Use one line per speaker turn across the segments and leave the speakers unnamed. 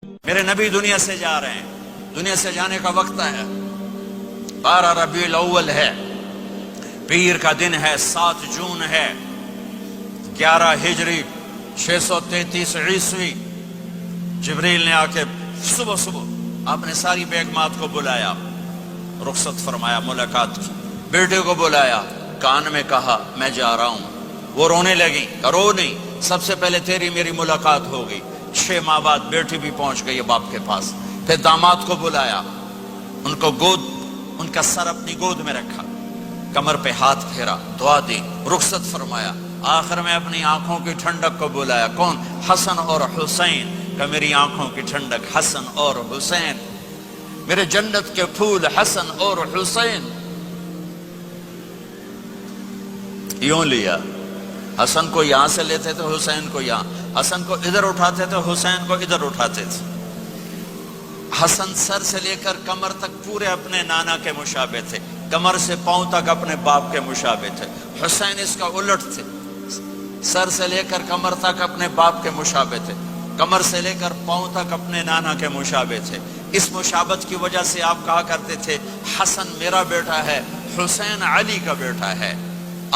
میرے نبی دنیا سے جا رہے ہیں، دنیا سے جانے کا وقت ہے، 12 ربیع الاول ہے، پیر کا دن ہے، 7 جون ہے، 11 ہجری 633 عیسوی۔ جبریل نے آ کے صبح صبح آپ نے ساری بیگمات کو بلایا، رخصت فرمایا، ملاقات کی، بیٹے کو بلایا، کان میں کہا میں جا رہا ہوں۔ وہ رونے لگی، رو نہیں، سب سے پہلے تیری میری ملاقات ہو گئی۔ 6 ماہ بعد بیٹی بھی پہنچ گئی باپ کے پاس۔ پھر داماد کو بلایا، ان کو ان کا سر اپنی گود میں رکھا، کمر پہ ہاتھ پھیرا، دعا دی، رخصت فرمایا۔ آخر میں اپنی آنکھوں کی ٹھنڈک کو بلایا، کون؟ حسن اور حسین، کہ میری آنکھوں کی ٹھنڈک حسن اور حسین، میرے جنت کے پھول حسن اور حسین۔ یوں لیا، حسن کو یہاں سے لیتے تھے، حسین کو یہاں، حسن کو ادھر اٹھاتے تھے، حسین کو ادھر اٹھاتے تھے۔ حسن سر سے لے کر کمر تک پورے اپنے نانا کے مشابہ تھے، کمر سے پاؤں تک اپنے باپ کے مشابہ تھے۔ حسین اس کا الٹ تھے، سر سے لے کر کمر تک اپنے باپ کے مشابہ تھے، کمر سے لے کر پاؤں تک اپنے نانا کے مشابہ تھے۔ اس مشابہت کی وجہ سے آپ کہا کرتے تھے حسن میرا بیٹا ہے، حسین علی کا بیٹا ہے۔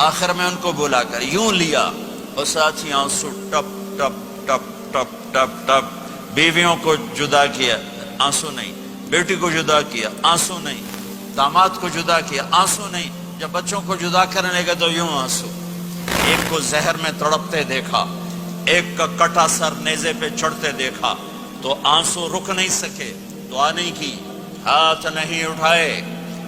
آخر میں ان کو بلا کر یوں لیا، اور ساتھ ہی آنسو ٹپ ٹپ ٹپ ٹپ ٹپ ٹپ۔ بیویوں کو جدا کیا، آنسو نہیں، بیٹی کو جدا کیا، آنسو نہیں، داماد کو جدا کیا، آنسو نہیں، جب بچوں کو جدا کرنے لگے تو یوں آنسو۔ ایک کو زہر میں تڑپتے دیکھا، ایک کا کٹا سر نیزے پہ چڑھتے دیکھا، تو آنسو رک نہیں سکے، دعا نہیں کی، ہاتھ نہیں اٹھائے،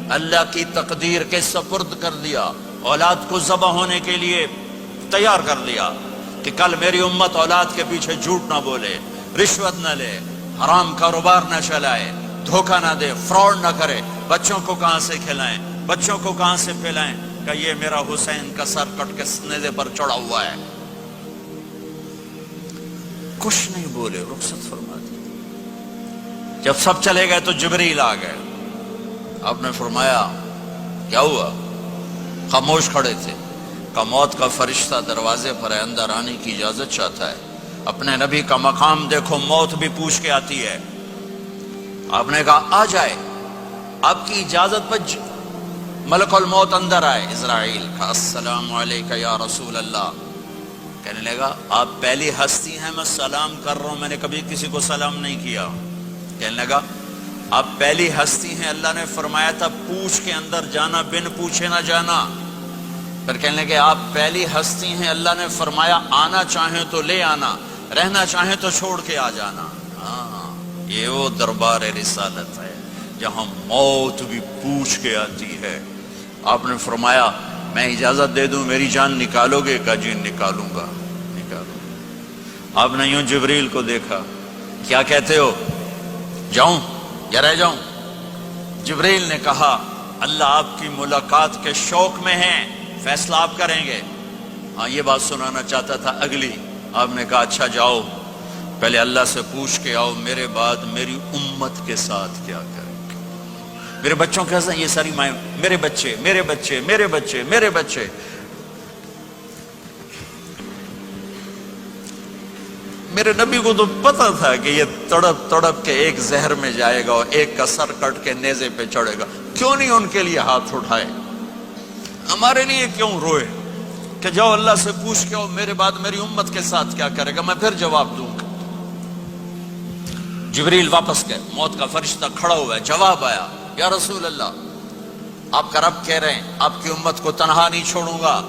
اللہ کی تقدیر کے سپرد کر دیا، اولاد کو ذبح ہونے کے لیے تیار کر دیا کہ کل میری امت اولاد کے پیچھے جھوٹ نہ بولے، رشوت نہ لے، حرام کاروبار نہ چلائے، دھوکہ نہ دے، فراڈ نہ کرے، بچوں کو کہاں سے کھلائیں، بچوں کو کہاں سے پلائیں، کہ یہ میرا حسین کا سر کٹ کے نیزے پر چڑھا ہوا ہے۔ کچھ نہیں بولے، رخصت فرما دی۔ جب سب چلے گئے تو جبریل آ گئے، آپ نے فرمایا کیا ہوا؟ خاموش کھڑے تھے، کہ موت کا فرشتہ دروازے پر ہے، اندر آنے کی اجازت چاہتا ہے۔ اپنے نبی کا مقام دیکھو، موت بھی پوچھ کے آتی ہے۔ آپ نے کہا آ جائے، آپ کی اجازت پر ملک الموت اندر آئے۔ اسرائیل کا السلام علیکہ یا رسول اللہ، کہنے لگا آپ پہلی ہستی ہیں، میں سلام کر رہا ہوں، میں نے کبھی کسی کو سلام نہیں کیا۔ کہنے لگا آپ پہلی ہستی ہیں، اللہ نے فرمایا تھا پوچھ کے اندر جانا، بن پوچھے نہ جانا۔ پھر کہنے لگے آپ پہلی ہستی ہیں، اللہ نے فرمایا آنا چاہیں تو لے آنا، رہنا چاہیں تو چھوڑ کے آ جانا۔ ہاں، یہ وہ دربار رسالت ہے جہاں موت بھی پوچھ کے آتی ہے۔ آپ نے فرمایا میں اجازت دے دوں میری جان نکالو گے؟ کہا جی نکالوں گا، نکالوں۔ آپ نے یوں جبریل کو دیکھا، کیا کہتے ہو، جاؤں یا رہ جاؤں؟ جبریل نے کہا اللہ آپ کی ملاقات کے شوق میں ہیں، فیصلہ آپ کریں گے۔ ہاں یہ بات سنانا چاہتا تھا اگلی۔ آپ نے کہا اچھا جاؤ، پہلے اللہ سے پوچھ کے آؤ میرے بعد میری امت کے ساتھ کیا کریں گے، میرے بچوں کے ساتھ۔ یہ ساری مائیں، میرے بچے میرے بچے میرے بچے میرے بچے۔ میرے نبی کو تو پتا تھا کہ یہ تڑپ تڑپ کے ایک زہر میں جائے گا اور ایک کا سر کٹ کے نیزے پہ چڑھے گا، کیوں نہیں ان کے لیے ہاتھ اٹھائے؟ ہمارے لیے کیوں روئے کہ جاؤ اللہ سے پوچھ کے آؤ میرے بعد میری امت کے ساتھ کیا کرے گا، میں پھر جواب دوں گا۔ جبریل واپس گئے، موت کا فرشتہ کھڑا ہوا ہے، جواب آیا یا رسول اللہ آپ کا رب کہہ رہے ہیں آپ کی امت کو تنہا نہیں چھوڑوں گا۔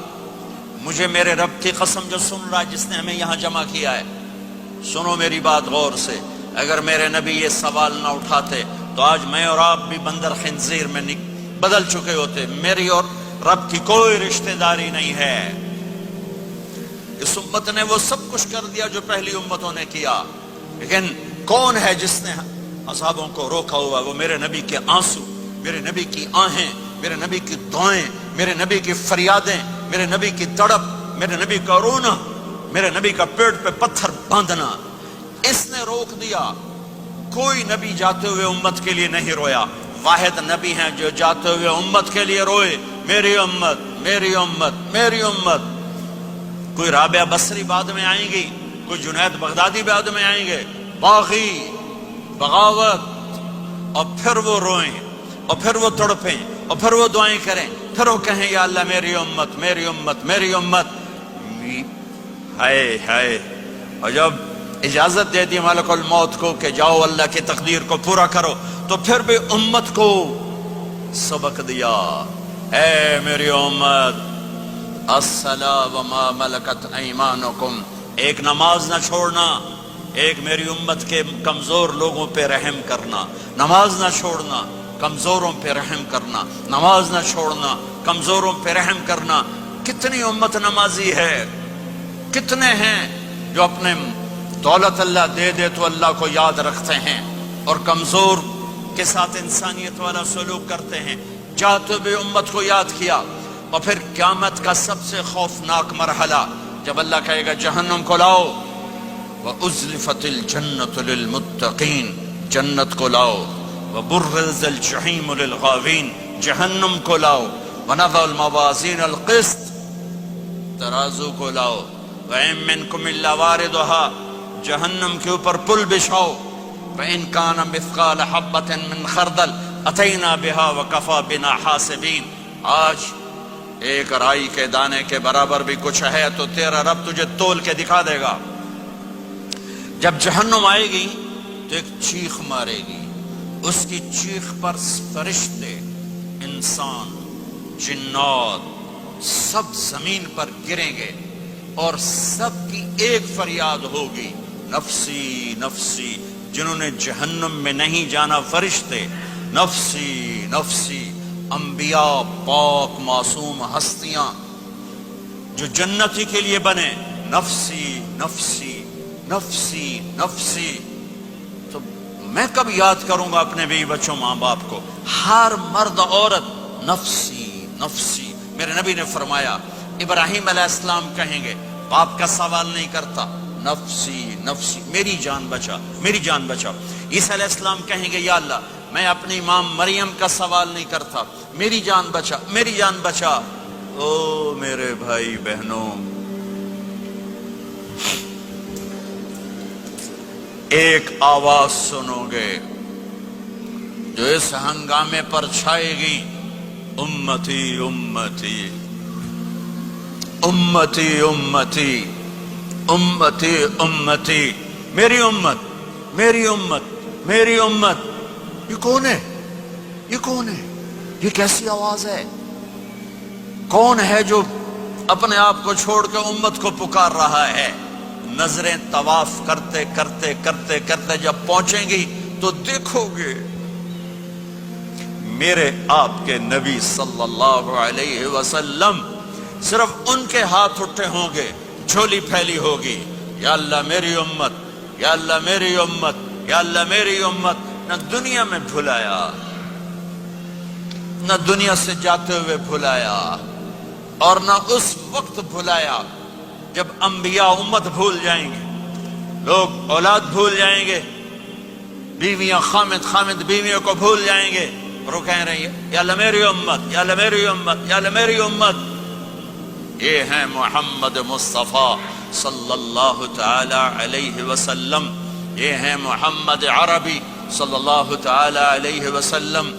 مجھے میرے رب کی قسم جو سن رہا ہے، جس نے ہمیں یہاں جمع کیا ہے، سنو میری بات غور سے، اگر میرے نبی یہ سوال نہ اٹھاتے تو آج میں اور آپ بھی بندر خنزیر میں بدل چکے ہوتے۔ میری اور رب کی کوئی رشتہ داری نہیں ہے۔ اس امت نے وہ سب کچھ کر دیا جو پہلی امتوں نے کیا، لیکن کون ہے جس نے اصحابوں کو روکا ہوا؟ وہ میرے نبی کے آنسو، میرے نبی کی آہیں، میرے نبی کی دعائیں، میرے نبی کی فریادیں، میرے نبی کی تڑپ، میرے نبی کا رونا، میرے نبی کا پیٹ پہ پتھر باندھنا، اس نے روک دیا۔ کوئی نبی جاتے ہوئے امت کے لیے نہیں رویا، واحد نبی ہیں جو جاتے ہوئے امت کے لیے روئے، میری امت میری امت میری امت۔ کوئی رابعہ بصری بعد میں آئیں گی، کوئی جنید بغدادی بعد میں آئیں گے، باغی بغاوت، اور پھر وہ روئیں، اور پھر وہ تڑپیں، اور پھر وہ دعائیں کریں، پھر وہ کہیں یا اللہ میری امت میری امت میری امت. ہائے ہائے. اور جب اجازت دے دی ملک الموت کو کہ جاؤ اللہ کی تقدیر کو پورا کرو، تو پھر بھی امت کو سبق دیا، اے میری امت الصلاۃ وما ملکت ایمانکم، ایک نماز نہ چھوڑنا، ایک میری امت کے کمزور لوگوں پہ رحم کرنا، نماز نہ چھوڑنا، کمزوروں پہ رحم کرنا، نماز نہ چھوڑنا، کمزوروں پہ رحم کرنا. کتنی امت نمازی ہے، کتنے ہیں جو اپنے دولت اللہ دے دے تو اللہ کو یاد رکھتے ہیں اور کمزور کے ساتھ انسانیت والا سلوک کرتے ہیں. جاتے بھی امت کو یاد کیا. اور پھر قیامت کا سب سے خوفناک مرحلہ جب اللہ کہے گا جہنم کو لاؤ، وَأُزْلِفَتِ الْجَنَّةُ لِلْمُتَّقِينَ، جنت کو لاؤ، وَبُرِّزَ الْجَحِيمُ لِلْغَاوِينَ، جہنم کو لاؤ، وَنَضَعُ الْمَوَازِينَ الْقِسْطَ، ترازو کو لاؤ، وَإِن مِّنكُمْ إِلَّا وَارِدُهَا، جہنم کے اوپر پل بچھاؤ، وَإِن كَانَ مِثْقَالَ حَبَّةٍ مِّنْ خَرْدَلٍ أَتَيْنَا بِهَا وَكَفَى بِنَا حَاسِبِينَ. آج ایک رائی کے دانے کے برابر بھی کچھ ہے تو تیرا رب تجھے تول کے دکھا دے گا. جب جہنم آئے گی تو ایک چیخ مارے گی، اس کی چیخ پر فرشتے، انسان، جنات سب زمین پر گریں گے اور سب کی ایک فریاد ہوگی، نفسی نفسی. جنہوں نے جہنم میں نہیں جانا فرشتے، نفسی نفسی. انبیاء، پاک معصوم ہستیاں جو جنتی کے لیے بنے، نفسی نفسی نفسی نفسی. تو میں کب یاد کروں گا اپنے بیوی بچوں ماں باپ کو؟ ہر مرد عورت نفسی نفسی. میرے نبی نے فرمایا ابراہیم علیہ السلام کہیں گے، باپ کا سوال نہیں کرتا، نفسی نفسی، میری جان بچا میری جان بچا. عیسیٰ علیہ السلام کہیں گے یا اللہ میں اپنی ماں مریم کا سوال نہیں کرتا، میری جان بچا میری جان بچا. او میرے بھائی بہنوں، ایک آواز سنو گے جو اس ہنگامے پر چھائے گی، امتی امتی امتی امتی امتی امتی، میری امت میری امت میری امت. یہ کون ہے؟ یہ کون ہے؟ یہ کیسی آواز ہے؟ کون ہے جو اپنے آپ کو چھوڑ کے امت کو پکار رہا ہے؟ نظریں طواف کرتے کرتے کرتے کرتے جب پہنچیں گی تو دیکھو گے میرے آپ کے نبی صلی اللہ علیہ وسلم، صرف ان کے ہاتھ اٹھے ہوں گے، جھولی پھیلی ہوگی، یا اللہ میری امت یا اللہ میری امت یا اللہ میری امت. نہ دنیا میں بھلایا، نہ دنیا سے جاتے ہوئے بھلایا، اور نہ اس وقت بھلایا جب انبیاء امت بھول جائیں گے، لوگ اولاد بھول جائیں گے، بیویاں خامد بیویوں کو بھول جائیں گے، اور وہ کہہ رہی ہے یا اللہ میری امت یا اللہ میری امت یا اللہ میری امت. یہ ہیں محمد مصطفیٰ صلی اللہ تعالی علیہ وسلم، یہ ہیں محمد عربی صلی اللہ تعالی علیہ وسلم.